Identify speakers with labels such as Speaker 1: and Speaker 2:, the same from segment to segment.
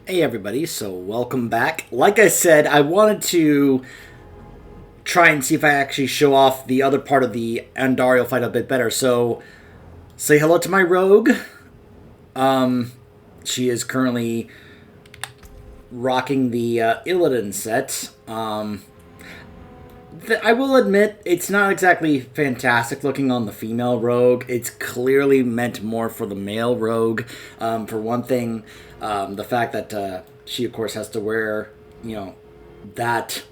Speaker 1: Hey everybody, so welcome back. Like I said, I wanted to try and see if I actually show off the other part of the Andariel fight a bit better. So, say hello to my rogue. She is currently rocking the Illidan set. I will admit, it's not exactly fantastic looking on the female rogue. It's clearly meant more for the male rogue. For one thing, the fact that she, of course, has to wear, that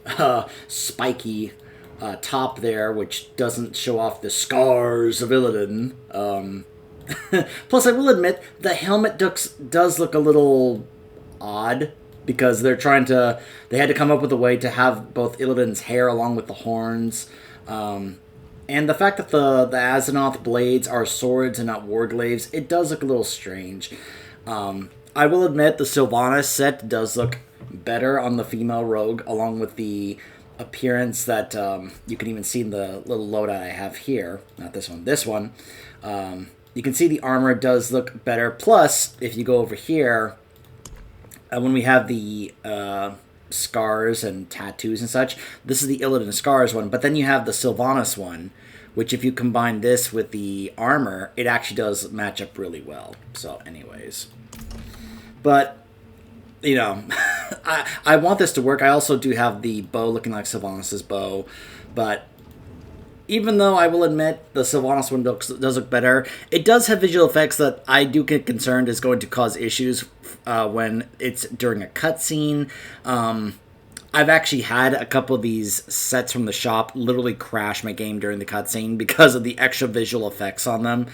Speaker 1: spiky top there, which doesn't show off the scars of Illidan. Plus, I will admit, the helmet does look a little odd, because they had to come up with a way to have both Illidan's hair along with the horns. And the fact that the Azzinoth blades are swords and not warglaives, it does look a little strange. I will admit the Sylvanas set does look better on the female rogue, along with the appearance that you can even see in the little loadout I have here. Not this one, this one. You can see the armor does look better. Plus, if you go over here, when we have the scars and tattoos and such, this is the Illidan Scars one, but then you have the Sylvanas one, which if you combine this with the armor, it actually does match up really well. So anyways. But, I want this to work. I also do have the bow looking like Sylvanas' bow, but even though I will admit the Sylvanas one does look better, it does have visual effects that I do get concerned is going to cause issues when it's during a cutscene. I've actually had a couple of these sets from the shop literally crash my game during the cutscene because of the extra visual effects on them.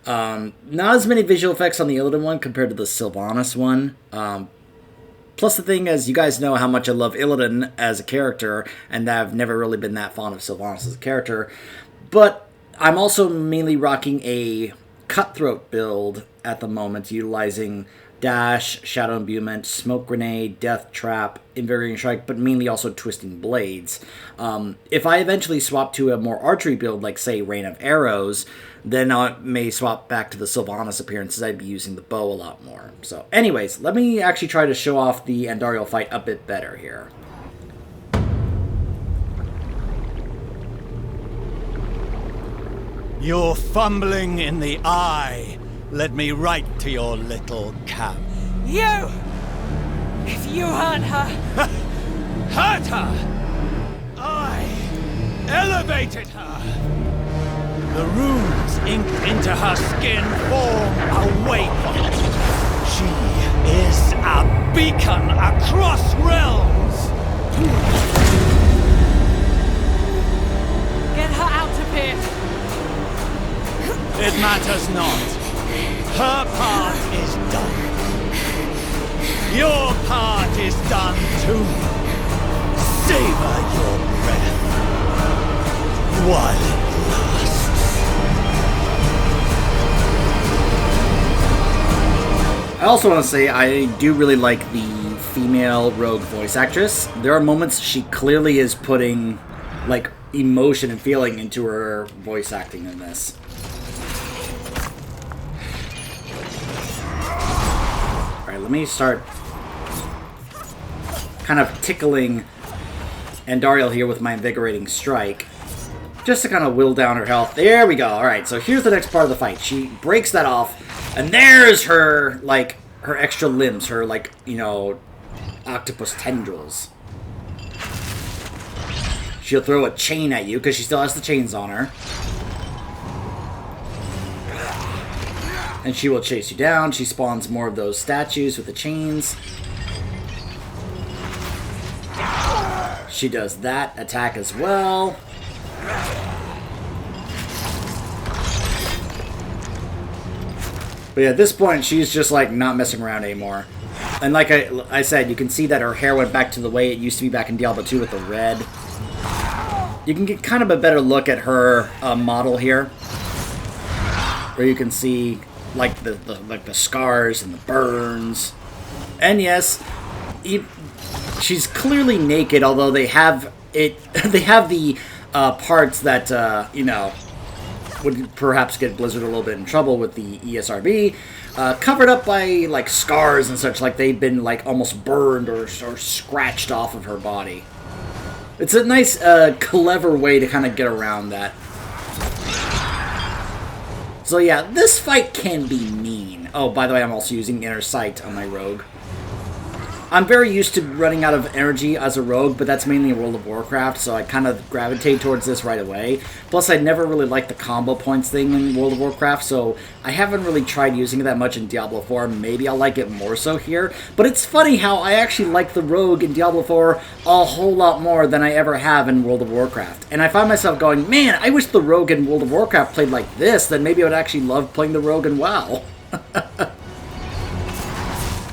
Speaker 1: Not as many visual effects on the Illidan one compared to the Sylvanas one. Plus, the thing is, you guys know how much I love Illidan as a character, and I've never really been that fond of Sylvanas as a character. But I'm also mainly rocking a Cutthroat build at the moment, utilizing Dash, Shadow Imbuement, Smoke Grenade, Death Trap, Invigorating Strike, but mainly also Twisting Blades. If I eventually swap to a more archery build, like, say, Rain of Arrows, then I may swap back to the Sylvanas appearances. I'd be using the bow a lot more. So, anyways, let me actually try to show off the Andariel fight a bit better here.
Speaker 2: Your fumbling in the eye led me right to your little camp.
Speaker 3: You! If you hurt her...
Speaker 2: Hurt her! I elevated her! The runes inked into her skin form a waypoint. She is a beacon across realms!
Speaker 3: Get her out of here!
Speaker 2: It matters not. Her part is done. Your part is done too. Savor your breath while it lasts.
Speaker 1: I also want to say I do really like the female rogue voice actress. There are moments she clearly is putting, like, emotion and feeling into her voice acting in this. Alright, let me start kind of tickling Andariel here with my Invigorating Strike, just to kind of whittle down her health. There we go. Alright, so here's the next part of the fight. She breaks that off, and there's her, like, her extra limbs, her, like, octopus tendrils. She'll throw a chain at you, because she still has the chains on her. And she will chase you down. She spawns more of those statues with the chains. She does that attack as well. But yeah, at this point, she's just, like, not messing around anymore. And like I said, you can see that her hair went back to the way it used to be back in Diablo 2 with the red. You can get kind of a better look at her model here, where you can see, like, the scars and the burns. And yes, she's clearly naked, although they have it. They have the parts that would perhaps get Blizzard a little bit in trouble with the ESRB, covered up by like scars and such, like they've been like almost burned or scratched off of her body. It's a nice, clever way to kind of get around that. So yeah, this fight can be mean. Oh, by the way, I'm also using Inner Sight on my rogue. I'm very used to running out of energy as a rogue, but that's mainly in World of Warcraft, so I kind of gravitate towards this right away. Plus, I never really liked the combo points thing in World of Warcraft, so I haven't really tried using it that much in Diablo 4. Maybe I'll like it more so here. But it's funny how I actually like the rogue in Diablo 4 a whole lot more than I ever have in World of Warcraft. And I find myself going, man, I wish the rogue in World of Warcraft played like this, then maybe I would actually love playing the rogue in WoW.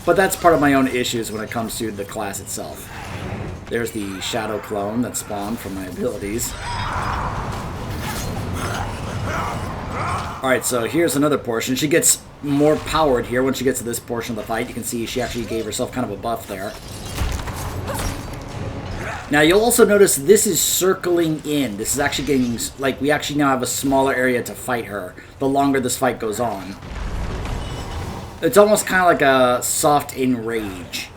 Speaker 1: But that's part of my own issues when it comes to the class itself. There's the shadow clone that spawned from my abilities. Alright, so here's another portion. She gets more powered here when she gets to this portion of the fight. You can see she actually gave herself kind of a buff there. Now, you'll also notice this is circling in. This is actually getting, like, we actually now have a smaller area to fight her the longer this fight goes on. It's almost kind of like a soft enrage.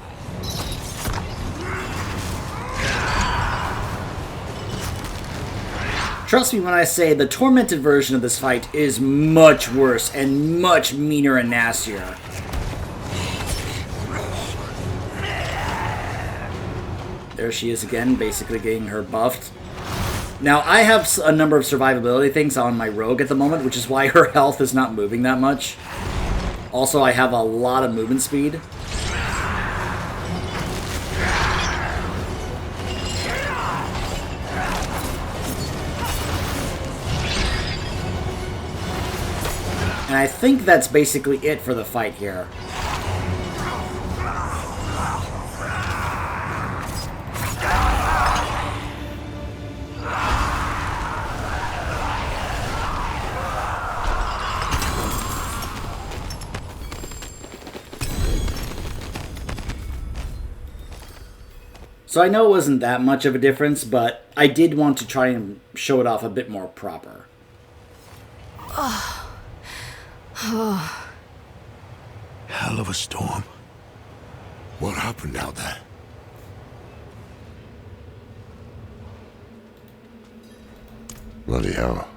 Speaker 1: Trust me when I say the tormented version of this fight is much worse and much meaner and nastier. There she is again, basically getting her buffed. Now, I have a number of survivability things on my rogue at the moment, which is why her health is not moving that much. Also, I have a lot of movement speed. And I think that's basically it for the fight here. So I know it wasn't that much of a difference, but I did want to try and show it off a bit more proper.
Speaker 4: Hell of a storm. What happened out there? Bloody hell.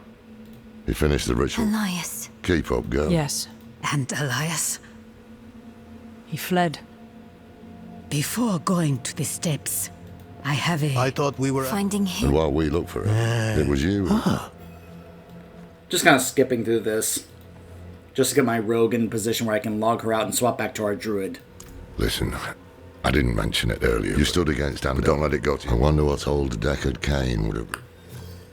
Speaker 4: You finished the ritual?
Speaker 5: Elias.
Speaker 4: Keep up, girl.
Speaker 3: Yes.
Speaker 5: And Elias.
Speaker 3: He fled.
Speaker 5: Before going to the steps, I have
Speaker 4: I thought we were...
Speaker 5: finding him.
Speaker 4: And while we looked for it, it was you.
Speaker 1: Just kind of skipping through this. Just to get my rogue in a position where I can log her out and swap back to our druid.
Speaker 4: Listen, I didn't mention it earlier. You stood against Aneta, but don't let it go to you. I wonder what old Deckard Cain would have...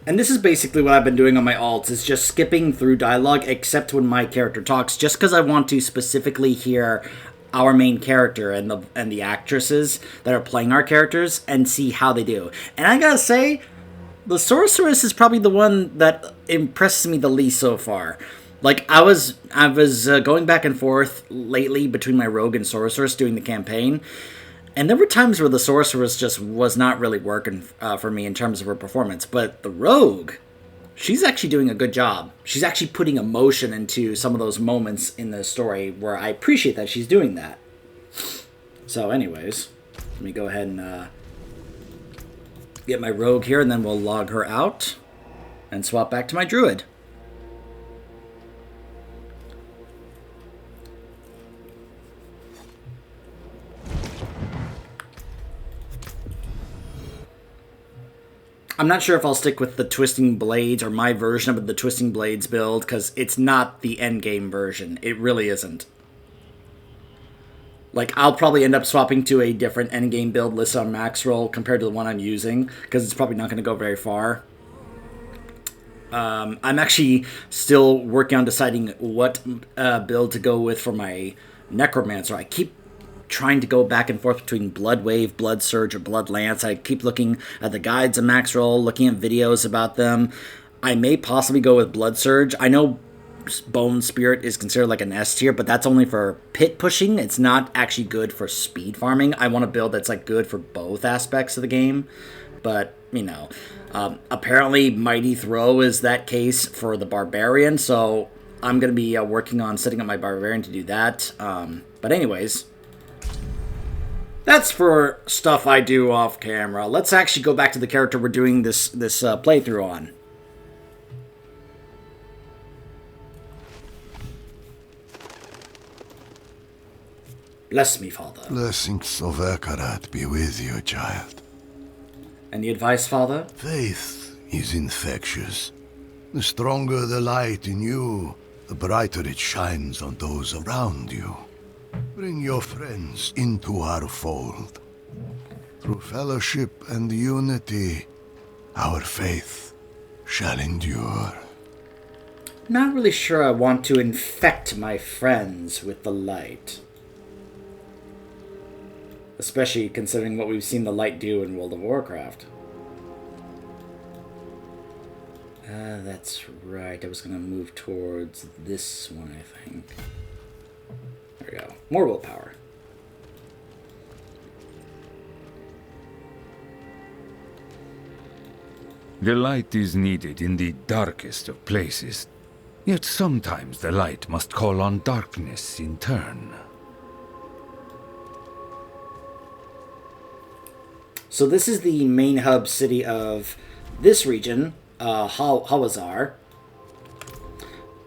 Speaker 1: And this is basically what I've been doing on my alts, is just skipping through dialogue, except when my character talks, just because I want to specifically hear our main character and the actresses that are playing our characters and see how they do. And I gotta say, the sorceress is probably the one that impresses me the least so far. Like, I was going back and forth lately between my rogue and sorceress doing the campaign, and there were times where the sorceress just was not really working for me in terms of her performance. But the rogue, she's actually doing a good job. She's actually putting emotion into some of those moments in the story where I appreciate that she's doing that. So anyways, let me go ahead and get my rogue here, and then we'll log her out and swap back to my druid. I'm not sure if I'll stick with the Twisting Blades or my version of the Twisting Blades build, because it's not the endgame version. It really isn't. Like, I'll probably end up swapping to a different endgame build listed on max roll compared to the one I'm using, because it's probably not going to go very far. I'm actually still working on deciding what build to go with for my Necromancer. I keep trying to go back and forth between Blood Wave, Blood Surge, or Blood Lance. I keep looking at the guides of max roll, looking at videos about them. I may possibly go with Blood Surge. I know Bone Spirit is considered like an S tier, but that's only for pit pushing. It's not actually good for speed farming. I want a build that's like good for both aspects of the game. but, you know, apparently Mighty Throw is that case for the Barbarian, so I'm going to be working on setting up my Barbarian to do that. But anyways, that's for stuff I do off camera. Let's actually go back to the character we're doing this playthrough on. Bless me, Father.
Speaker 6: Blessings of Ekarat be with you, child.
Speaker 1: Any advice, Father?
Speaker 6: Faith is infectious. The stronger the light in you, the brighter it shines on those around you. Bring your friends into our fold. Through fellowship and unity, our faith shall endure.
Speaker 1: Not really sure I want to infect my friends with the light. Especially considering what we've seen the light do in World of Warcraft. That's right. I was going to move towards this one, I think. There we go. More willpower.
Speaker 7: The light is needed in the darkest of places. Yet sometimes the light must call on darkness in turn.
Speaker 1: So this is the main hub city of this region, Hawazar.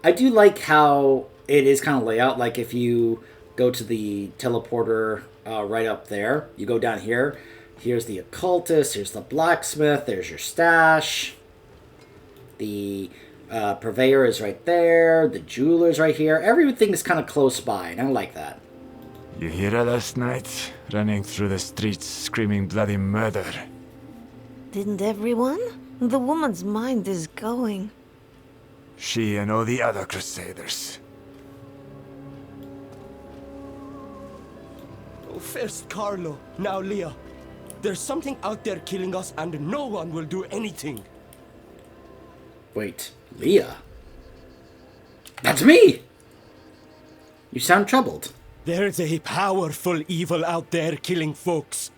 Speaker 1: I do like how it is kind of laid out. Like if you go to the teleporter right up there, you go down here. Here's the occultist, here's the blacksmith, there's your stash. The purveyor is right there, the jeweler's right here. Everything is kind of close by, and I like that.
Speaker 8: You hear her last night, running through the streets screaming bloody murder?
Speaker 9: Didn't everyone? The woman's mind is going.
Speaker 8: She and all the other Crusaders.
Speaker 10: First Carlo, now Leah. There's something out there killing us and no one will do anything.
Speaker 1: Wait, Leah? That's me! You sound troubled.
Speaker 10: There's a powerful evil out there killing folks.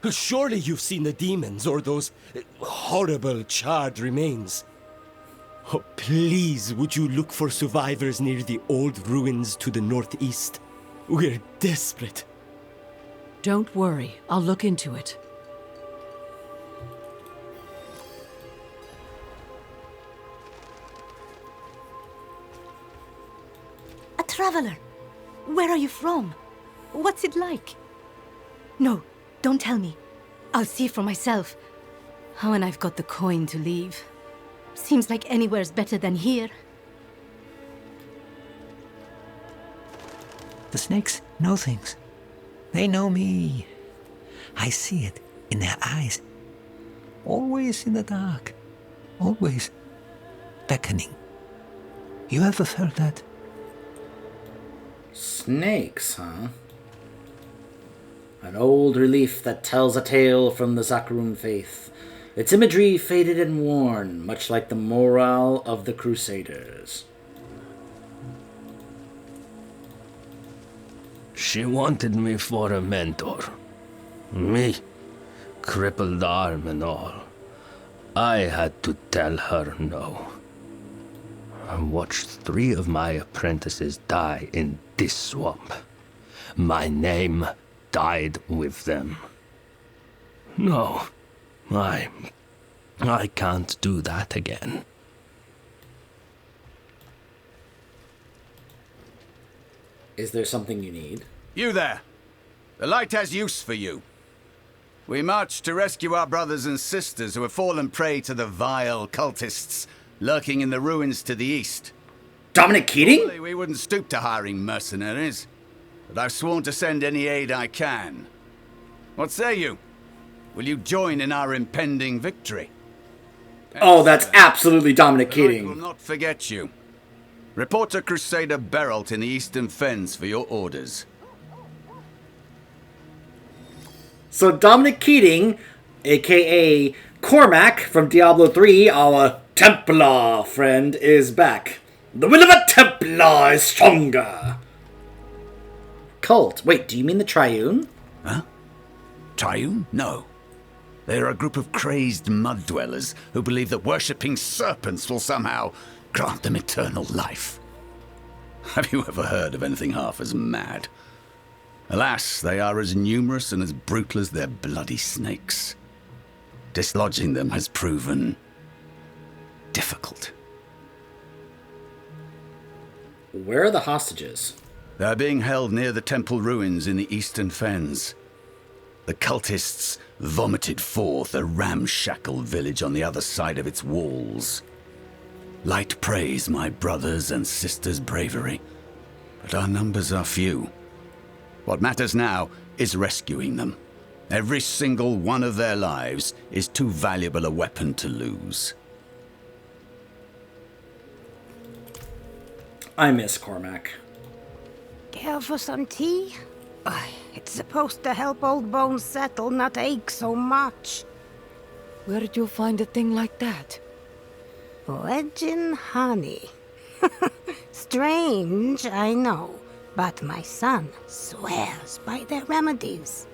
Speaker 10: Surely you've seen the demons or those horrible charred remains. Oh, please, would you look for survivors near the old ruins to the northeast? We're desperate.
Speaker 3: Don't worry, I'll look into it.
Speaker 11: A traveler. Where are you from? What's it like? No, don't tell me. I'll see for myself. Oh, and I've got the coin to leave. Seems like anywhere's better than here.
Speaker 12: The snakes know things. They know me. I see it in their eyes. Always in the dark. Always beckoning. You ever felt that?
Speaker 1: Snakes, huh? An old relief that tells a tale from the Zakroon faith. Its imagery faded and worn, much like the morale of the Crusaders.
Speaker 13: She wanted me for a mentor. Me, crippled arm and all. I had to tell her no. I watched 3 of my apprentices die in this swamp. My name died with them. No, I can't do that again.
Speaker 1: Is there something you need?
Speaker 2: You there! The light has use for you. We marched to rescue our brothers and sisters who have fallen prey to the vile cultists lurking in the ruins to the east.
Speaker 1: Dominic Keating?
Speaker 2: Normally we wouldn't stoop to hiring mercenaries, but I've sworn to send any aid I can. What say you? Will you join in our impending victory?
Speaker 1: Oh, that's absolutely Dominic
Speaker 2: The light
Speaker 1: Keating.
Speaker 2: will not forget you. Report to Crusader Beralt in the Eastern Fens for your orders.
Speaker 1: So Dominic Keating, aka Cormac from Diablo 3, our Templar friend, is back. The will of a Templar is stronger. Cult. Wait, do you mean the Triune?
Speaker 2: Huh? Triune? No. They're a group of crazed mud dwellers who believe that worshipping serpents will somehow grant them eternal life. Have you ever heard of anything half as mad? Alas, they are as numerous and as brutal as their bloody snakes. Dislodging them has proven difficult.
Speaker 1: Where are the hostages?
Speaker 2: They're being held near the temple ruins in the eastern fens. The cultists vomited forth a ramshackle village on the other side of its walls. Light praise my brothers' and sisters' bravery, but our numbers are few. What matters now is rescuing them. Every single one of their lives is too valuable a weapon to lose.
Speaker 1: I miss Cormac.
Speaker 9: Care for some tea? It's supposed to help old bones settle, not ache so much.
Speaker 3: Where did you find a thing like that?
Speaker 9: Virgin honey. Strange, I know, but my son swears by their remedies.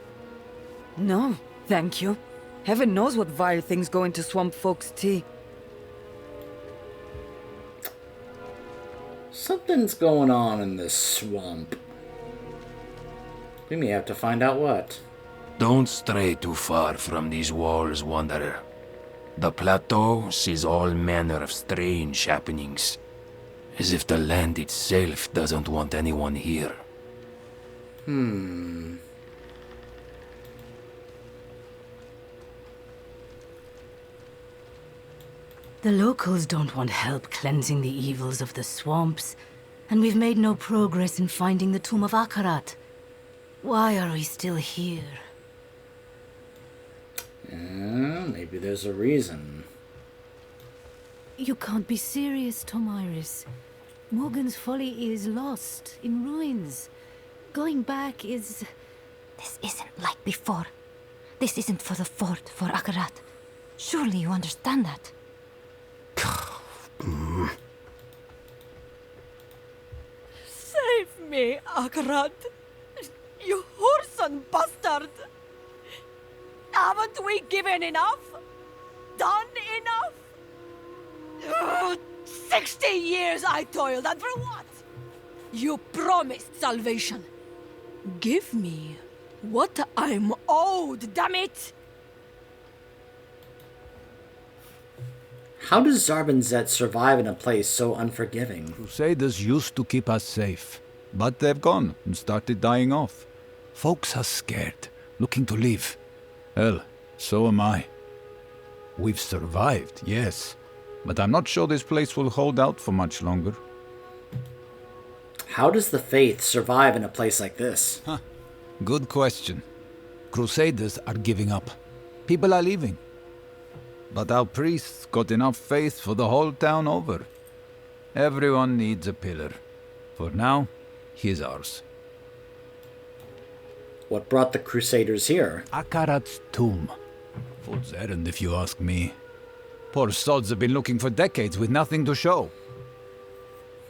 Speaker 3: No, thank you. Heaven knows what vile things go into swamp folks' tea.
Speaker 1: Something's going on in this swamp. We may have to find out what.
Speaker 12: Don't stray too far from these walls, wanderer. The plateau sees all manner of strange happenings, as if the land itself doesn't want anyone here.
Speaker 11: The locals don't want help cleansing the evils of the swamps, and we've made no progress in finding the Tomb of Akarat. Why are we still here?
Speaker 1: Maybe there's a reason.
Speaker 11: You can't be serious, Tomiris. Morgan's Folly is lost, in ruins. Going back is...
Speaker 14: This isn't like before. This isn't for the fort, for Akarat. Surely you understand that.
Speaker 3: Save me, Akarat. You whoreson bastard! Haven't we given enough? Done enough? 60 years I toiled, and for what? You promised salvation. Give me what I'm owed, damn it!
Speaker 1: How does Zarbinzet survive in a place so unforgiving?
Speaker 15: Crusaders used to keep us safe, but they've gone and started dying off. Folks are scared, looking to leave. Hell, so am I. We've survived, yes, but I'm not sure this place will hold out for much longer.
Speaker 1: How does the faith survive in a place like this?
Speaker 15: Good question. Crusaders are giving up. People are leaving. But our priests got enough faith for the whole town over. Everyone needs a pillar. For now, here's ours.
Speaker 1: What brought the Crusaders here?
Speaker 15: Akarat's tomb. Fool's errand, if you ask me. Poor sods have been looking for decades with nothing to show.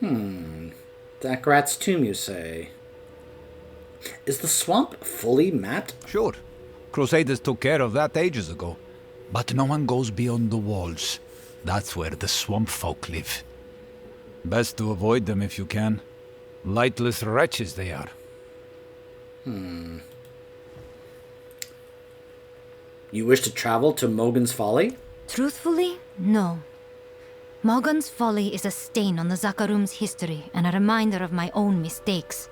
Speaker 1: Akarat's tomb, you say? Is the swamp fully mapped?
Speaker 15: Sure. Crusaders took care of that ages ago. But no one goes beyond the walls. That's where the swamp folk live. Best to avoid them if you can. Lightless wretches they are.
Speaker 1: You wish to travel to Morgan's Folly?
Speaker 14: Truthfully, no. Morgan's Folly is a stain on the Zakarum's history and a reminder of my own mistakes.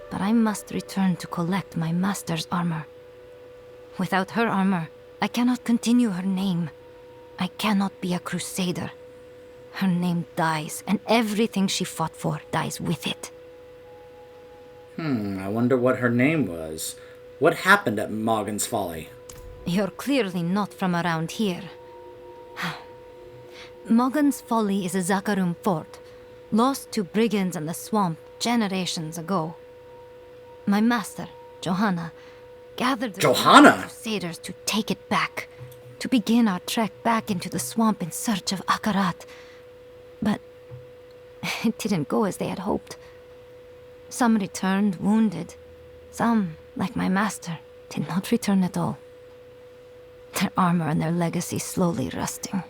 Speaker 14: But I must return to collect my master's armor. Without her armor, I cannot continue her name. I cannot be a crusader. Her name dies, and everything she fought for dies with it.
Speaker 1: I wonder what her name was. What happened at Morgan's Folly?
Speaker 14: You're clearly not from around here. Morgan's Folly is a Zakarum fort, lost to brigands in the swamp generations ago. My master, Johanna, gathered the crusaders to take it back, to begin our trek back into the swamp in search of Akarat. But it didn't go as they had hoped. Some returned wounded. Some, like my master, did not return at all. their armor and their legacy slowly rusting.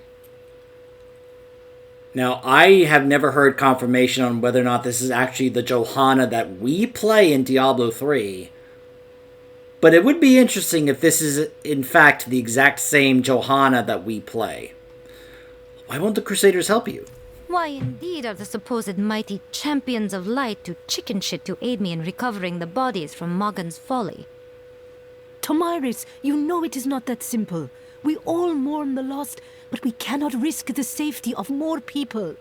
Speaker 1: Now, I have never heard confirmation on whether or not this is actually the Johanna that we play in Diablo 3. But it would be interesting if this is, in fact, the exact same Johanna that we play. Why won't the Crusaders help you?
Speaker 14: Why indeed are the supposed mighty champions of light to chicken shit to aid me in recovering the bodies from Morgan's folly?
Speaker 11: Tomiris, you know it is not that simple. We all mourn the lost, but we cannot risk the safety of more people.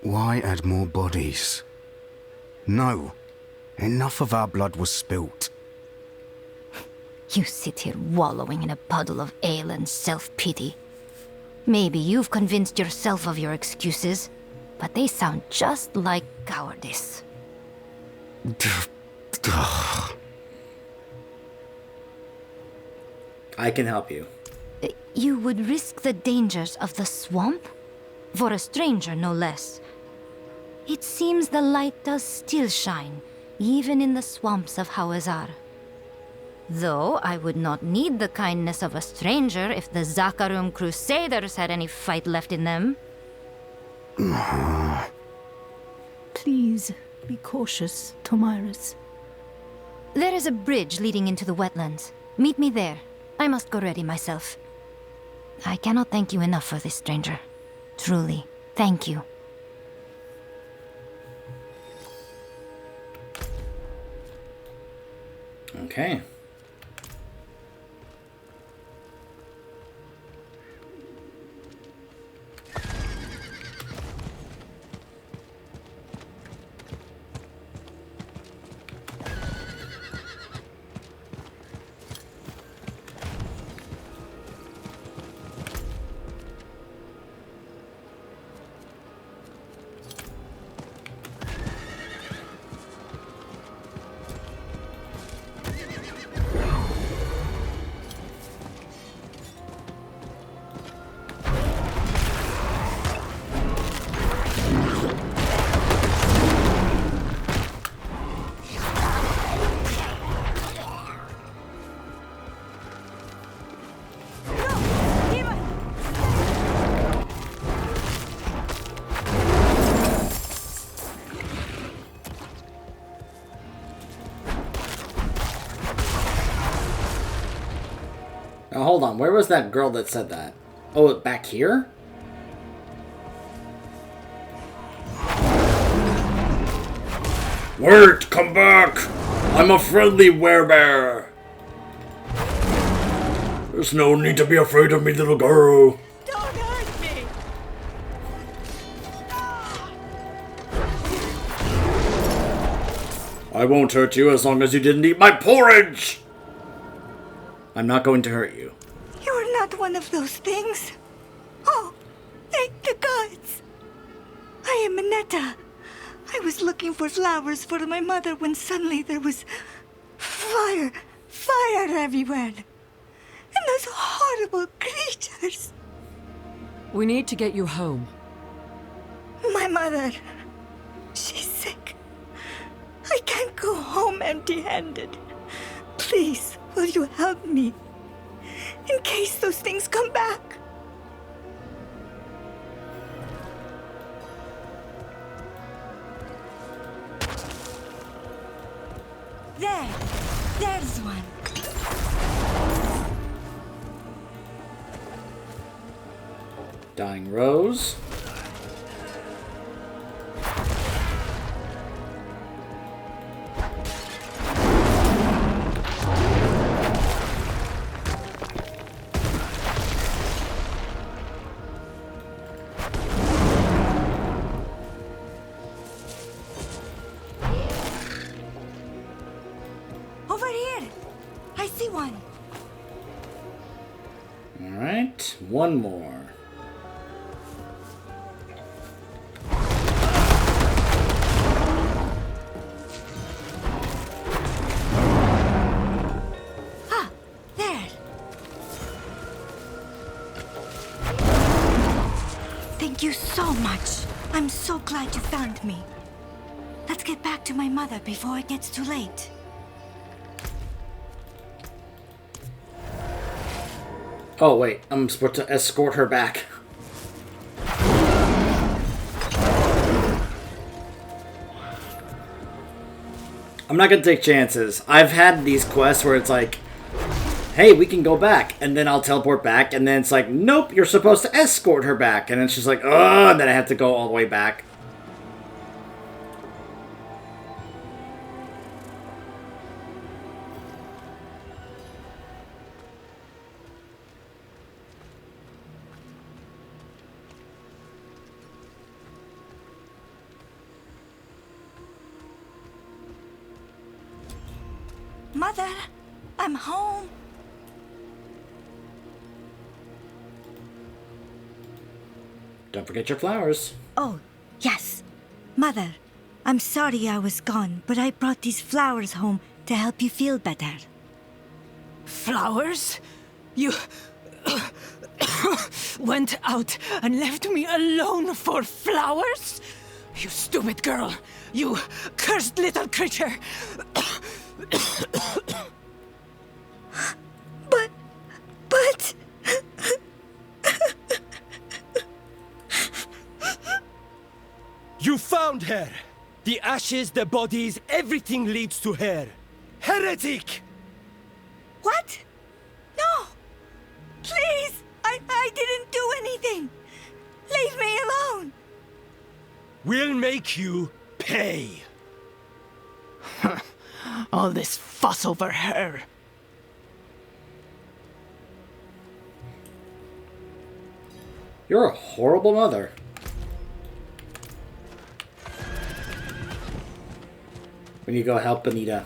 Speaker 16: Why add more bodies? No. Enough of our blood was spilt.
Speaker 14: You sit here wallowing in a puddle of ale and self-pity. Maybe you've convinced yourself of your excuses, but they sound just like cowardice.
Speaker 1: I can help you.
Speaker 14: You would risk the dangers of the swamp? For a stranger, no less. It seems the light does still shine, even in the swamps of Hawazar. Though I would not need the kindness of a stranger if the Zakarum Crusaders had any fight left in them.
Speaker 11: Please, be cautious, Tomiris.
Speaker 14: There is a bridge leading into the wetlands. Meet me there. I must go ready myself. I cannot thank you enough for this, stranger. Truly, thank you.
Speaker 1: Okay. Now hold on, where was that girl that said that? Oh, back here? Wait, come back! I'm a friendly werebear! There's no need to be afraid of me, little girl.
Speaker 3: Don't hurt me!
Speaker 1: I won't hurt you as long as you didn't eat my porridge! I'm not going to hurt you.
Speaker 9: You're not one of those things. Oh, thank the gods. I am Aneta. I was looking for flowers for my mother when suddenly there was fire everywhere. And those horrible creatures.
Speaker 17: We need to get you home.
Speaker 9: My mother, she's sick. I can't go home empty-handed. Please, will you help me? In case those things come back. There's one.
Speaker 1: Dying Rose.
Speaker 9: Over here. I see one.
Speaker 1: Alright, one more.
Speaker 9: There. Thank you so much. I'm so glad you found me. Let's get back to my mother before it gets too late.
Speaker 1: Oh, wait. I'm supposed to escort her back. I'm not gonna take chances. I've had these quests where it's like, hey, we can go back, and then I'll teleport back, and then it's like, nope, you're supposed to escort her back, and it's just like, oh, and then I have to go all the way back.
Speaker 9: Mother, I'm home.
Speaker 1: Don't forget your flowers.
Speaker 9: Oh, yes. Mother, I'm sorry I was gone, but I brought these flowers home to help you feel better.
Speaker 3: Flowers? You went out and left me alone for flowers? You stupid girl! You cursed little creature!
Speaker 9: But...
Speaker 10: You found her! The ashes, the bodies, everything leads to her. Heretic!
Speaker 9: What? No! Please! I didn't do anything! Leave me alone!
Speaker 10: We'll make you pay!
Speaker 3: All this fuss over her.
Speaker 1: You're a horrible mother. We need to go help Aneta.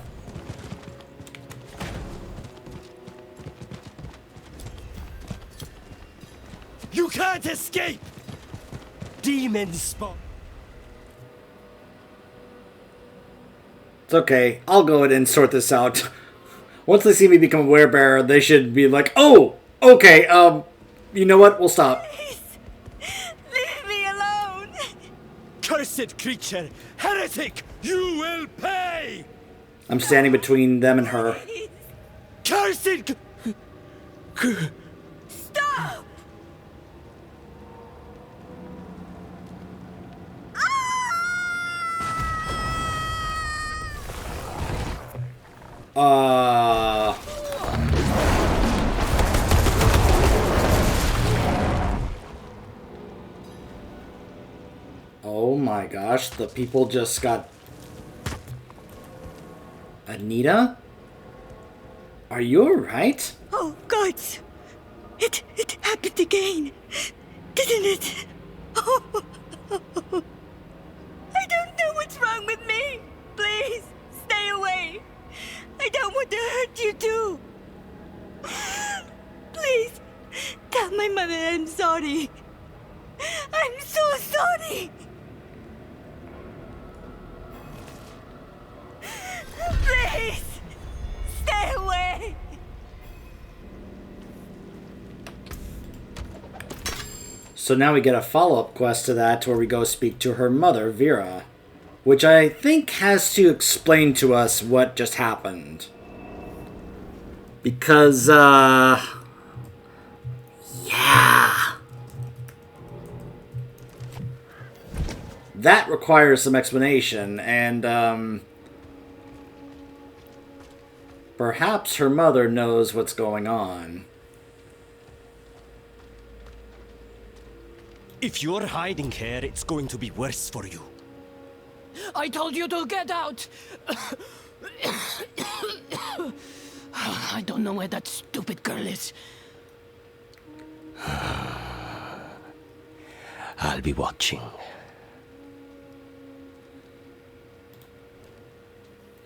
Speaker 10: You can't escape! Demon spawn.
Speaker 1: It's okay. I'll go ahead and sort this out. Once they see me become a werebearer, they should be like, oh, okay, you know what? We'll stop.
Speaker 9: Leave me alone!
Speaker 10: Cursed creature! Heretic! You will pay!
Speaker 1: I'm standing between them and her.
Speaker 10: Cursed!
Speaker 9: Stop!
Speaker 1: Oh my gosh, the people just got... Aneta? Are you alright?
Speaker 9: Oh, God! It happened again, didn't it? Oh, I don't know what's wrong with me. Please, stay away. I don't want to hurt you too. Please, tell my mother I'm sorry. I'm so sorry. Please, stay away.
Speaker 1: So now we get a follow-up quest to that where we go speak to her mother, Vera. Which I think has to explain to us what just happened. Because, yeah. That requires some explanation, and, perhaps her mother knows what's going on.
Speaker 10: If you're hiding here, it's going to be worse for you.
Speaker 3: I told you to get out! I don't know where that stupid girl is.
Speaker 13: I'll be watching.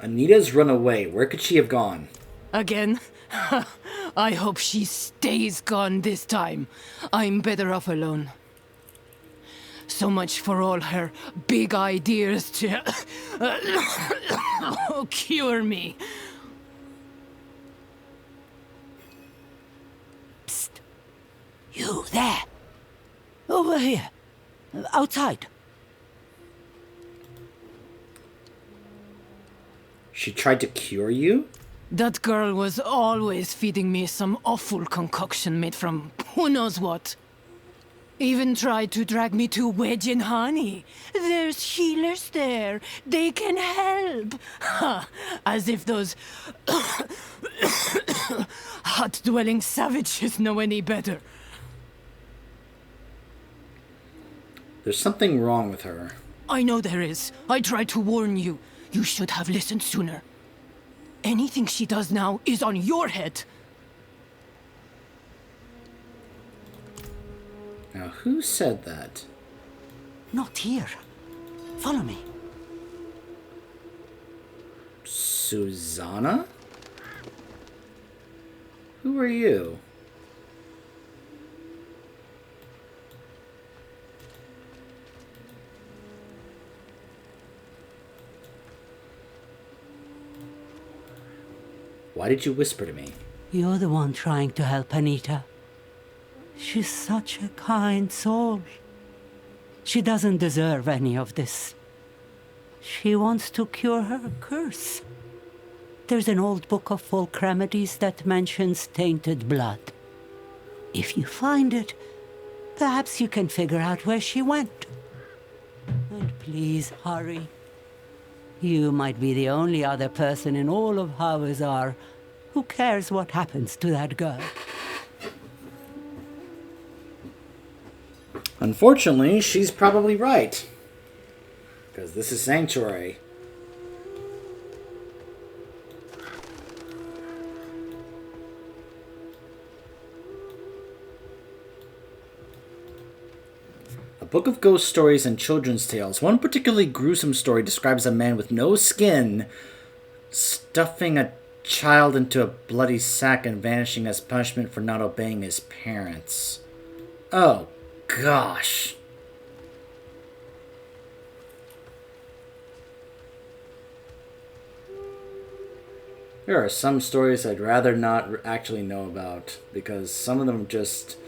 Speaker 1: Aneta's run away. Where could she have gone?
Speaker 3: Again? I hope she stays gone this time. I'm better off alone. So much for all her big ideas to cure me.
Speaker 12: Psst. You there. Over here. Outside.
Speaker 1: She tried to cure you?
Speaker 5: That girl was always feeding me some awful concoction made from who knows what. Even tried to drag me to Wedge and Honey. There's healers there. They can help. Ha! As if those hut-dwelling savages know any better.
Speaker 1: There's something wrong with her.
Speaker 5: I know there is. I tried to warn you. You should have listened sooner. Anything she does now is on your head.
Speaker 1: Now, who said that?
Speaker 12: Not here. Follow me.
Speaker 1: Susanna? Who are you? Why did you whisper to me?
Speaker 18: You're the one trying to help Aneta. She's such a kind soul. She doesn't deserve any of this. She wants to cure her curse. There's an old book of folk remedies that mentions tainted blood. If you find it, perhaps you can figure out where she went. And please hurry. You might be the only other person in all of Hawazar who cares what happens to that girl.
Speaker 1: Unfortunately, she's probably right. Because this is Sanctuary. A book of ghost stories and children's tales. One particularly gruesome story describes a man with no skin stuffing a child into a bloody sack and vanishing as punishment for not obeying his parents. Oh, gosh. There are some stories I'd rather not actually know about, because some of them just...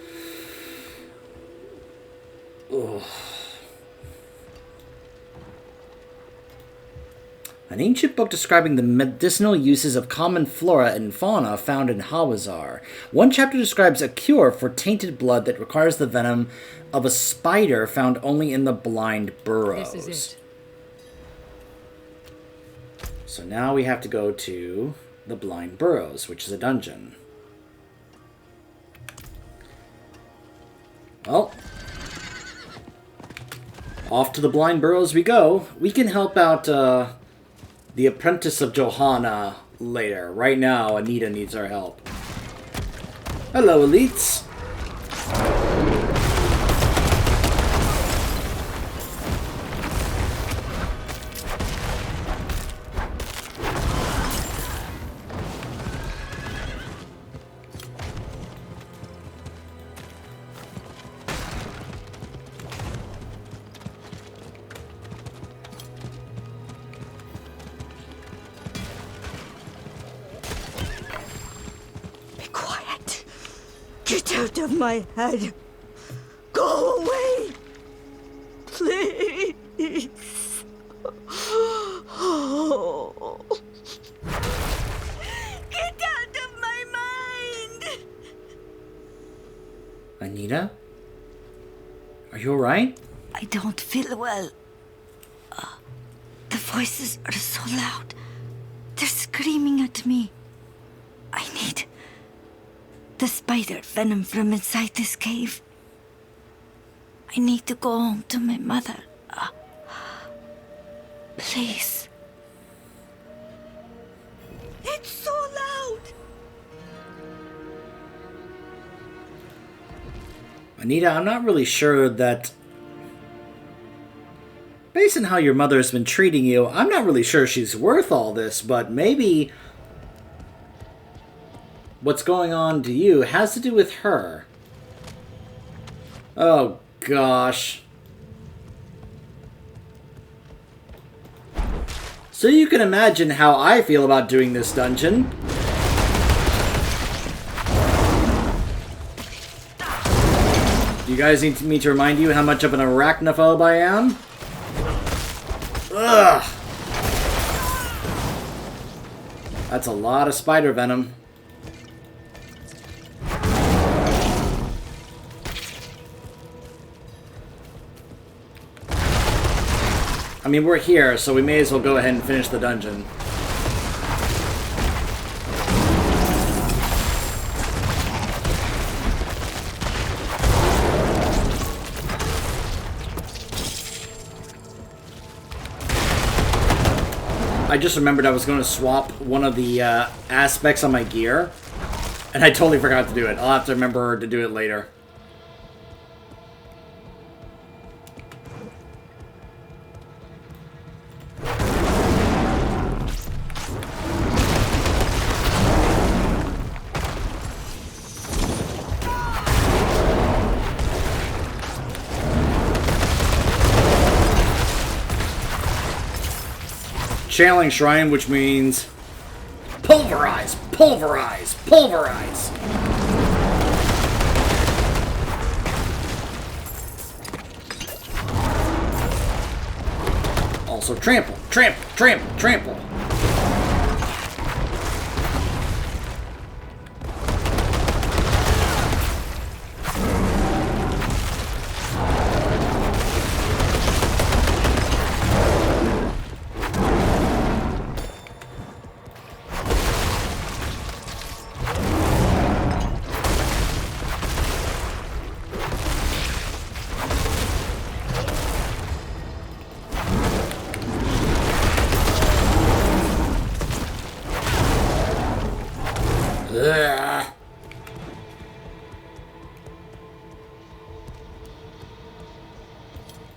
Speaker 1: Ugh. An ancient book describing the medicinal uses of common flora and fauna found in Hawazar. One chapter describes a cure for tainted blood that requires the venom of a spider found only in the blind burrows.
Speaker 17: This is it.
Speaker 1: So now we have to go to the blind burrows, which is a dungeon. Well, off to the blind burrows we go. We can help out the apprentice of Johanna later. Right now, Aneta needs our help. Hello, elites.
Speaker 9: Get out of my head! Go away! Please! Oh. Get out of my mind!
Speaker 1: Aneta? Are you alright?
Speaker 9: I don't feel well. The voices are so loud. They're screaming at me. I need the spider venom from inside this cave. I need to go home to my mother. Please. It's so loud!
Speaker 1: Aneta, I'm not really sure that... Based on how your mother has been treating you, I'm not really sure she's worth all this, but maybe what's going on to you has to do with her. Oh, gosh. So you can imagine how I feel about doing this dungeon. You guys need me to remind you how much of an arachnophobe I am? Ugh! That's a lot of spider venom. I mean, we're here, so we may as well go ahead and finish the dungeon. I just remembered I was going to swap one of the aspects on my gear, and I totally forgot to do it. I'll have to remember to do it later. Channeling Shrine, which means pulverize, pulverize, pulverize. Also trample, trample, trample, trample. Ugh.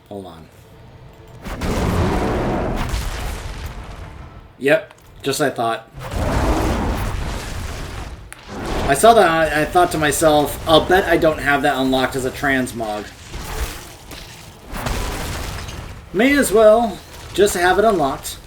Speaker 1: Hold on. Yep, just as I thought. I saw that, I thought to myself, I'll bet I don't have that unlocked as a transmog. May as well just have it unlocked.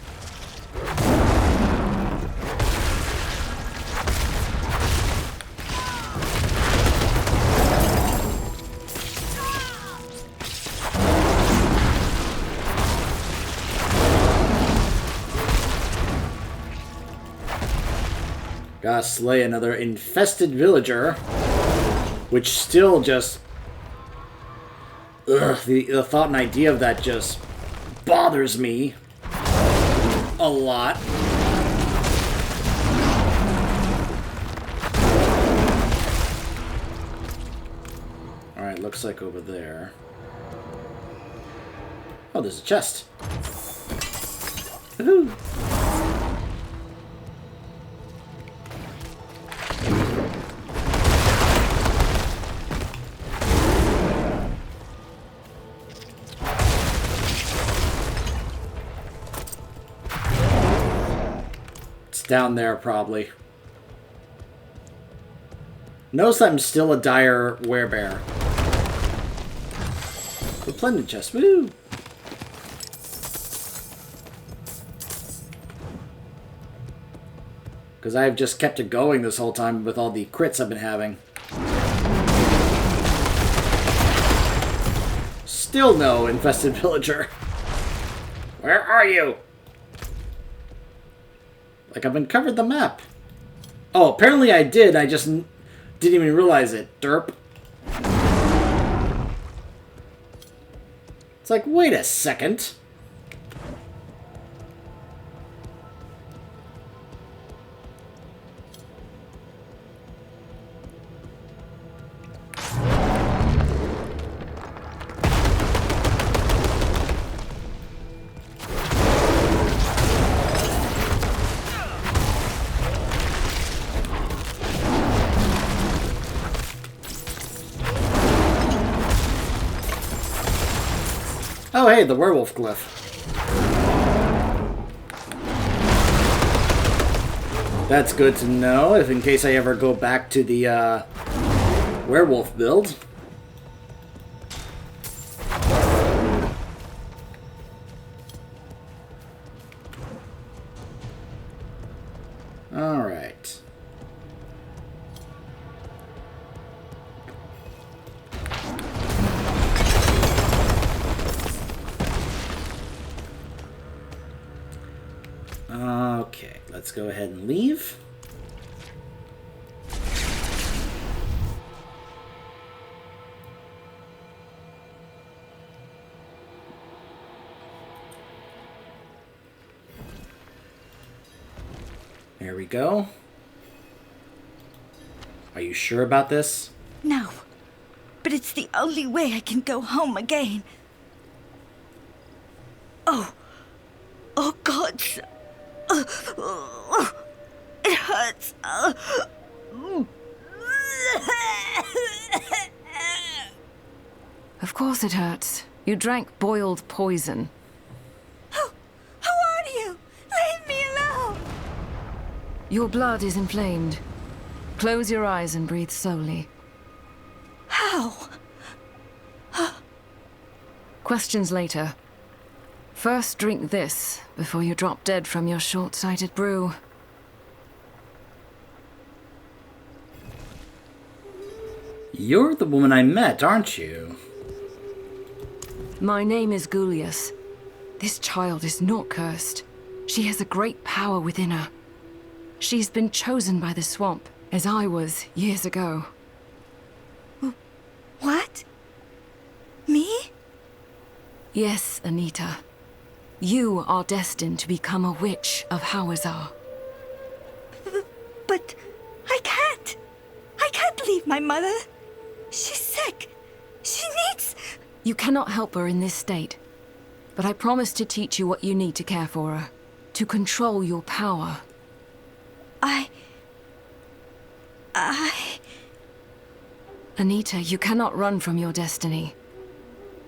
Speaker 1: Gotta slay another infested villager, which still just... Ugh, the thought and idea of that just bothers me a lot. Alright, looks like over there. Oh, there's a chest. Woohoo! Down there, probably. Notice I'm still a dire werebear. The Splendid chest, woo! Because I've just kept it going this whole time with all the crits I've been having. Still no infested villager. Where are you? Like, I've uncovered the map. Oh, apparently I did. I just didn't even realize it. Derp. It's like, wait a second. Oh, hey, the werewolf glyph. That's good to know, if in case I ever go back to the werewolf build. Alright. Okay, let's go ahead and leave. There we go. Are you sure about this?
Speaker 9: No. But it's the only way I can go home again. Oh. Oh, God. It hurts.
Speaker 17: Of course it hurts. You drank boiled poison.
Speaker 9: Who are you? Leave me alone.
Speaker 17: Your blood is inflamed. Close your eyes and breathe slowly.
Speaker 9: How?
Speaker 17: Questions later. First, drink this before you drop dead from your short-sighted brew.
Speaker 1: You're the woman I met, aren't you?
Speaker 17: My name is Gulius. This child is not cursed. She has a great power within her. She's been chosen by the swamp, as I was years ago.
Speaker 9: What? Me?
Speaker 17: Yes, Aneta. You are destined to become a witch of Hawazar.
Speaker 9: But I can't. I can't leave my mother. She's sick. She needs...
Speaker 17: You cannot help her in this state. But I promise to teach you what you need to care for her. To control your power. Aneta, you cannot run from your destiny.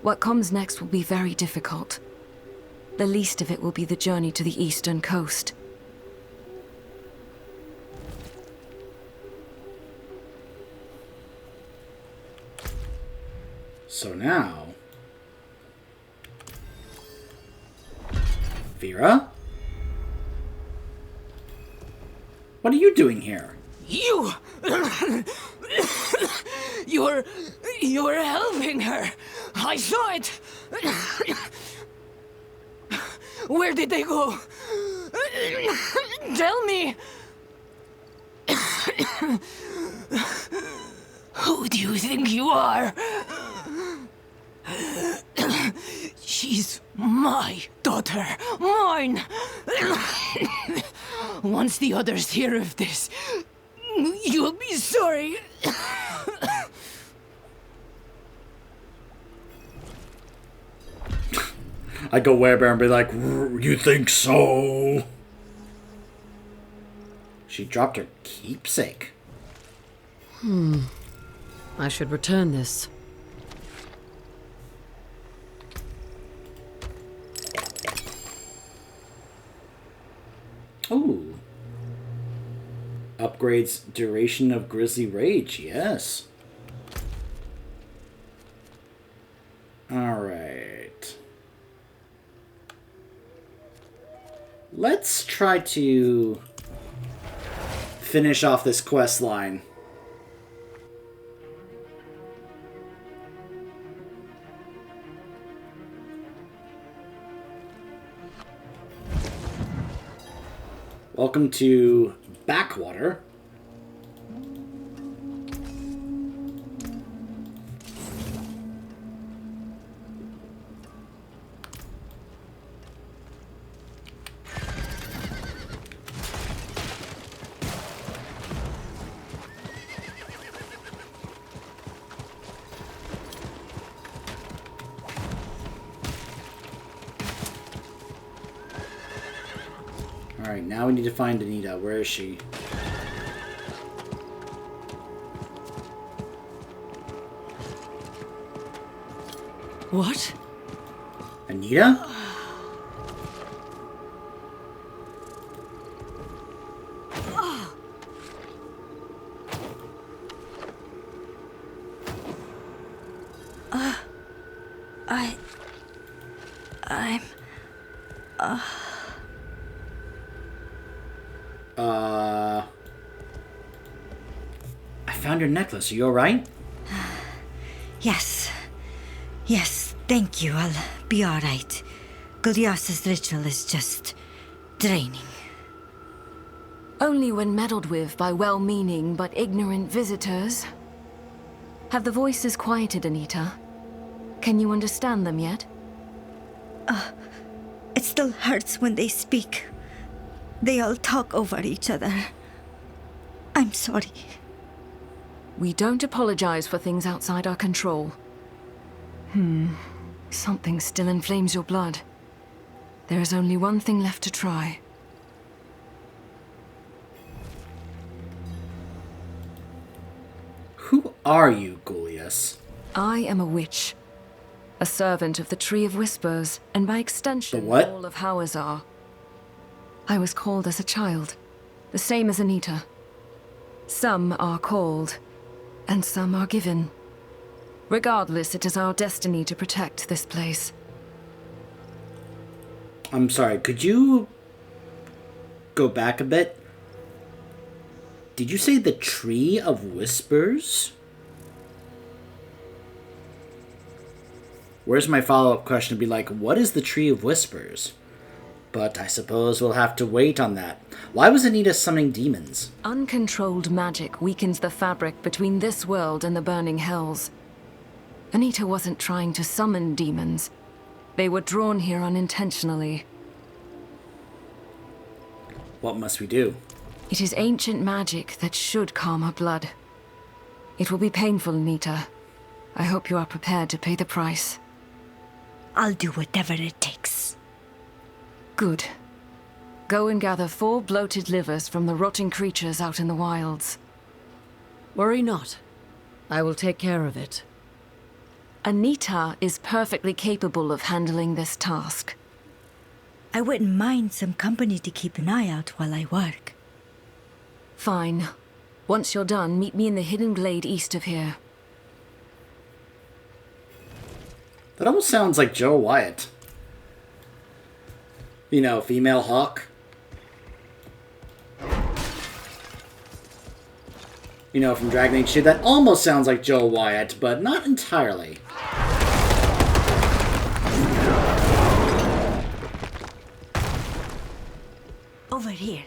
Speaker 17: What comes next will be very difficult. The least of it will be the journey to the eastern coast.
Speaker 1: So now... Vera? What are you doing here?
Speaker 5: You... You're helping her. I saw it. Where did they go? Tell me. Who do you think you are? She's my daughter. Mine. Once the others hear of this, you'll be sorry.
Speaker 1: I go werebear and be like, you think so? She dropped her keepsake.
Speaker 17: I should return this.
Speaker 1: Ooh. Upgrades duration of Grizzly Rage, yes. Alright. Let's try to finish off this quest line. Welcome to Backwater. Alright, now we need to find Aneta. Where is she?
Speaker 17: What?
Speaker 1: Aneta? I found your necklace. Are you alright?
Speaker 9: Yes. Yes, thank you. I'll be alright. Gulias's ritual is just draining.
Speaker 17: Only when meddled with by well-meaning but ignorant visitors. Have the voices quieted, Aneta? Can you understand them yet?
Speaker 9: It still hurts when they speak. They all talk over each other. I'm sorry.
Speaker 17: We don't apologize for things outside our control. Something still inflames your blood. There is only one thing left to try.
Speaker 1: Who are you, Gullius?
Speaker 17: I am a witch. A servant of the Tree of Whispers, and by extension,
Speaker 1: The what?
Speaker 17: all of Hawazar. I was called as a child, the same as Aneta. Some are called, and some are given. Regardless, it is our destiny to protect this place.
Speaker 1: I'm sorry, could you go back a bit? Did you say the Tree of Whispers? Where's my follow-up question to be like, what is the Tree of Whispers? But I suppose we'll have to wait on that. Why was Aneta summoning demons?
Speaker 17: Uncontrolled magic weakens the fabric between this world and the burning hells. Aneta wasn't trying to summon demons. They were drawn here unintentionally.
Speaker 1: What must we do?
Speaker 17: It is ancient magic that should calm her blood. It will be painful, Aneta. I hope you are prepared to pay the price.
Speaker 9: I'll do whatever it takes.
Speaker 17: Good. Go and gather 4 bloated livers from the rotting creatures out in the wilds.
Speaker 19: Worry not. I will take care of it.
Speaker 17: Aneta is perfectly capable of handling this task.
Speaker 9: I wouldn't mind some company to keep an eye out while I work.
Speaker 17: Fine. Once you're done, meet me in the hidden glade east of here.
Speaker 1: That almost sounds like Joe Wyatt. You know, female hawk. You know, from Dragon Age 2, that almost sounds like Joe Wyatt, but not entirely.
Speaker 9: Over here.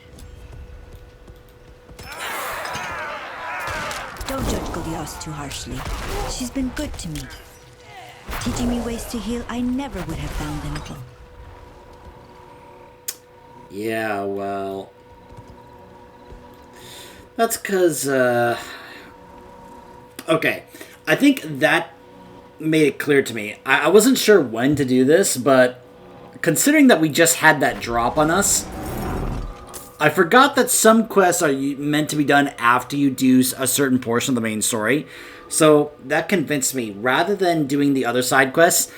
Speaker 9: Don't judge Goliath too harshly. She's been good to me. Teaching me ways to heal I never would have found in a book.
Speaker 1: Yeah, well... That's because, Okay, I think that made it clear to me. I wasn't sure when to do this, but considering that we just had that drop on us, I forgot that some quests are meant to be done after you do a certain portion of the main story. So that convinced me, rather than doing the other side quests,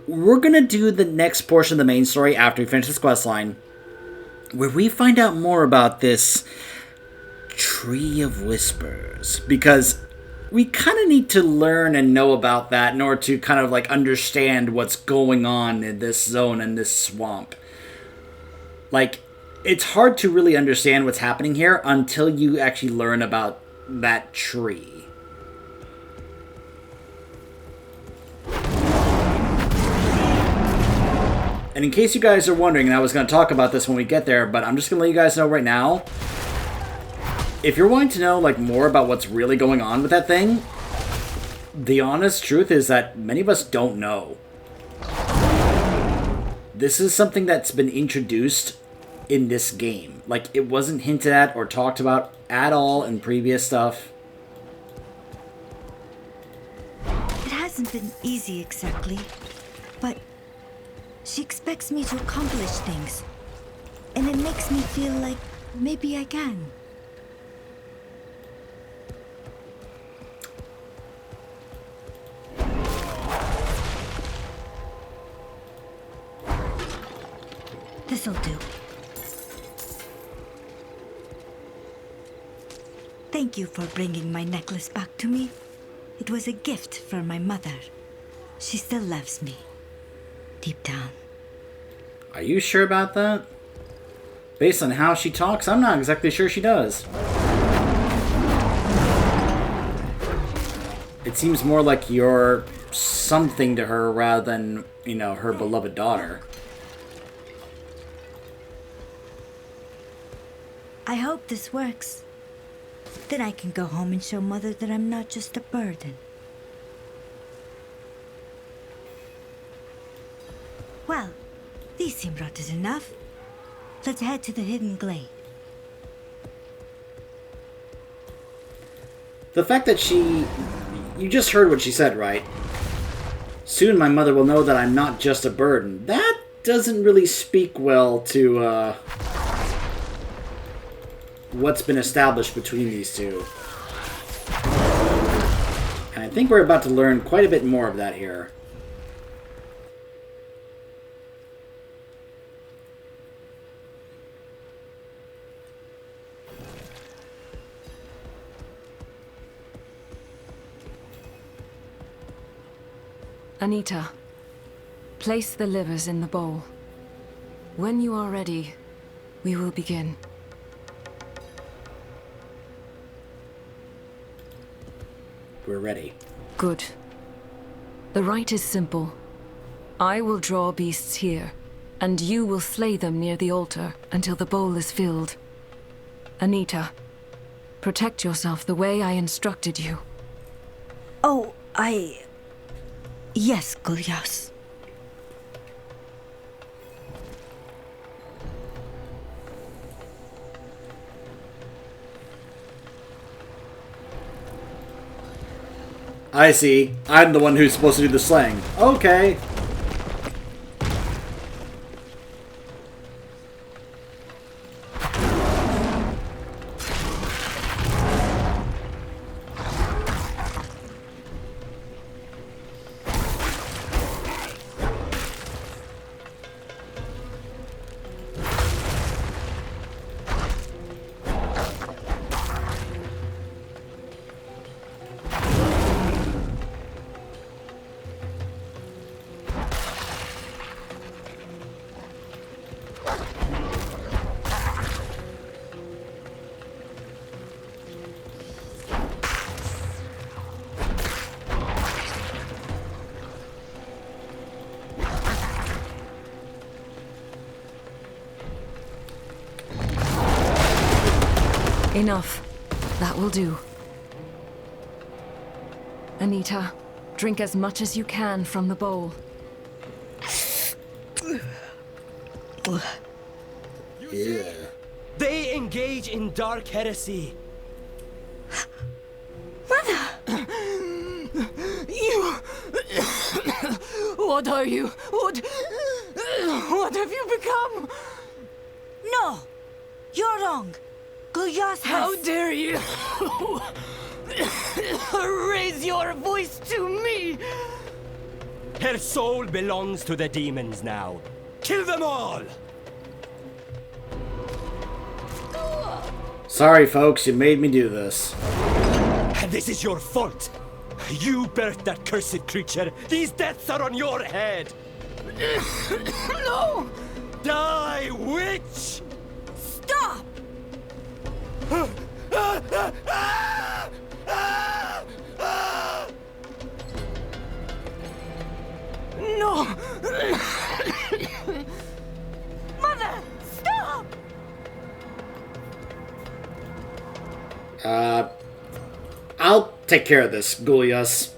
Speaker 1: we're going to do the next portion of the main story after we finish this quest line, where we find out more about this Tree of Whispers. Because we kind of need to learn and know about that in order to kind of like understand what's going on in this zone and this swamp. Like, it's hard to really understand what's happening here until you actually learn about that tree. And in case you guys are wondering, and I was going to talk about this when we get there, but I'm just going to let you guys know right now, if you're wanting to know like more about what's really going on with that thing, the honest truth is that many of us don't know. This is something that's been introduced in this game. Like, it wasn't hinted at or talked about at all in previous stuff.
Speaker 9: It hasn't been easy exactly, but she expects me to accomplish things. And it makes me feel like maybe I can. This'll do. Thank you for bringing my necklace back to me. It was a gift from my mother. She still loves me. Deep down.
Speaker 1: Are you sure about that? Based on how she talks, I'm not exactly sure she does. It seems more like you're something to her rather than, you know, her beloved daughter.
Speaker 9: I hope this works. Then I can go home and show Mother that I'm not just a burden. Well, these seem rotted enough. Let's head to the hidden glade.
Speaker 1: The fact that she... You just heard what she said, right? Soon my mother will know that I'm not just a burden. That doesn't really speak well to, what's been established between these two. And I think we're about to learn quite a bit more of that here.
Speaker 17: Aneta, place the livers in the bowl. When you are ready, we will begin.
Speaker 1: We're ready.
Speaker 17: Good. The rite is simple. I will draw beasts here, and you will slay them near the altar until the bowl is filled. Aneta, protect yourself the way I instructed you.
Speaker 9: Oh, Yes, Gulyas.
Speaker 1: I see. I'm the one who's supposed to do the slaying. Okay.
Speaker 17: Enough. That will do. Aneta, drink as much as you can from the bowl.
Speaker 1: Yeah.
Speaker 10: They engage in dark heresy.
Speaker 5: Mother! You... What are you? What have you become?
Speaker 9: No! You're wrong! Gulyas has...
Speaker 5: How dare you raise your voice to me?
Speaker 10: Her soul belongs to the demons now. Kill them all!
Speaker 1: Sorry, folks, you made me do this.
Speaker 10: And this is your fault. You birthed that cursed creature. These deaths are on your head.
Speaker 5: No!
Speaker 10: Die, witch!
Speaker 9: Stop!
Speaker 5: No!
Speaker 9: Mother, stop!
Speaker 1: I'll take care of this, Gulyas.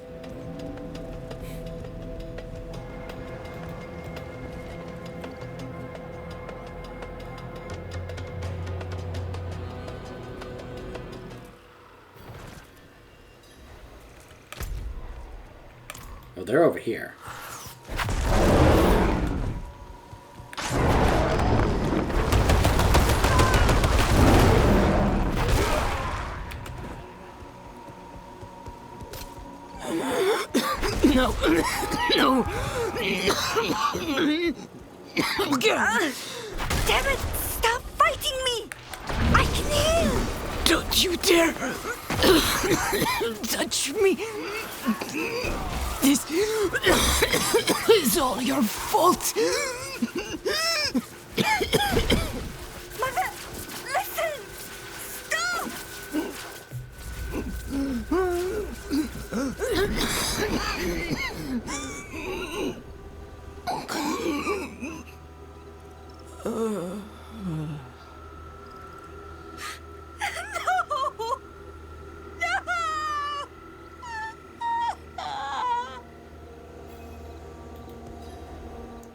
Speaker 1: Oh, they're over here.
Speaker 5: No! No!
Speaker 9: Damn it! Stop fighting me! I can heal!
Speaker 5: Don't you dare touch me! This is all your fault!
Speaker 9: Mother, listen! Stop!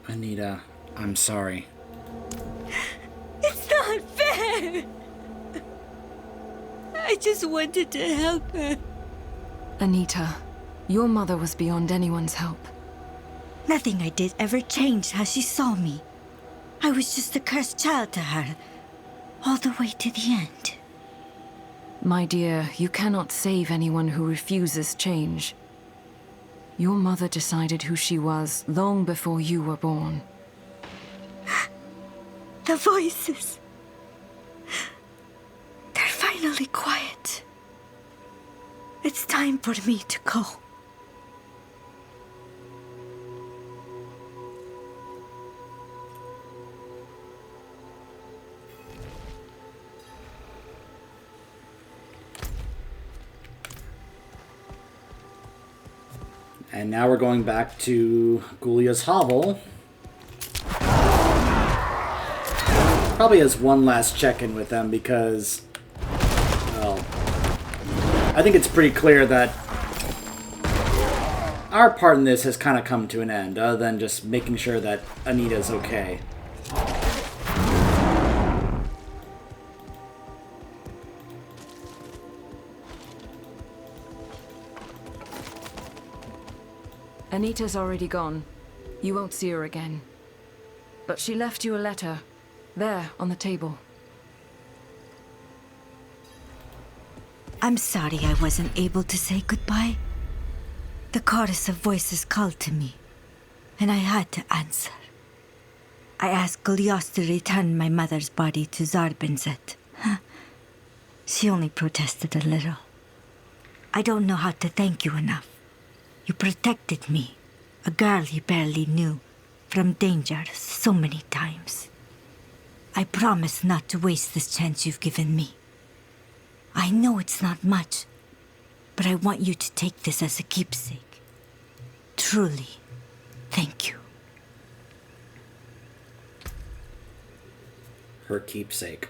Speaker 1: Aneta, I'm sorry.
Speaker 9: It's not fair! I just wanted to help her.
Speaker 17: Aneta, your mother was beyond anyone's help.
Speaker 9: Nothing I did ever changed how she saw me. I was just a cursed child to her, all the way to the end.
Speaker 17: My dear, you cannot save anyone who refuses change. Your mother decided who she was long before you were born.
Speaker 9: The voices. They're finally quiet. It's time for me to go.
Speaker 1: And now we're going back to Gulia's hovel. Probably as one last check-in with them because, well, I think it's pretty clear that our part in this has kind of come to an end, other than just making sure that Aneta's okay.
Speaker 17: Aneta's already gone. You won't see her again. But she left you a letter. There, on the table.
Speaker 9: I'm sorry I wasn't able to say goodbye. The chorus of voices called to me, and I had to answer. I asked Gulios to return my mother's body to Zarbinzet. She only protested a little. I don't know how to thank you enough. You protected me, a girl you barely knew, from danger so many times. I promise not to waste this chance you've given me. I know it's not much, but I want you to take this as a keepsake. Truly, thank you.
Speaker 1: Her keepsake.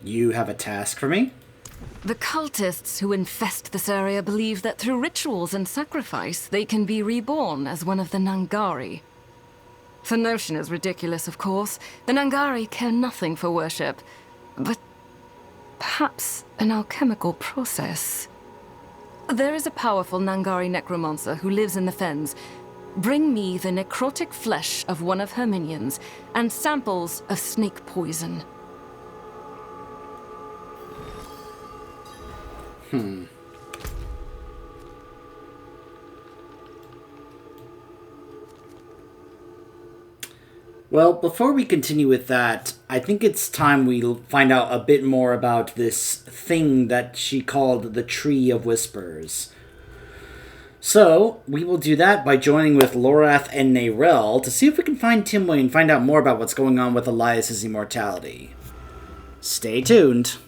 Speaker 1: You have a task for me?
Speaker 17: The cultists who infest this area believe that through rituals and sacrifice, they can be reborn as one of the Nangari. The notion is ridiculous, of course. The Nangari care nothing for worship, but perhaps an alchemical process. There is a powerful Nangari necromancer who lives in the fens. Bring me the necrotic flesh of one of her minions and samples of snake poison.
Speaker 1: Well, before we continue with that, I think it's time we find out a bit more about this thing that she called the Tree of Whispers. So, we will do that by joining with Lorath and Neyrel to see if we can find Timway and find out more about what's going on with Elias's immortality. Stay tuned.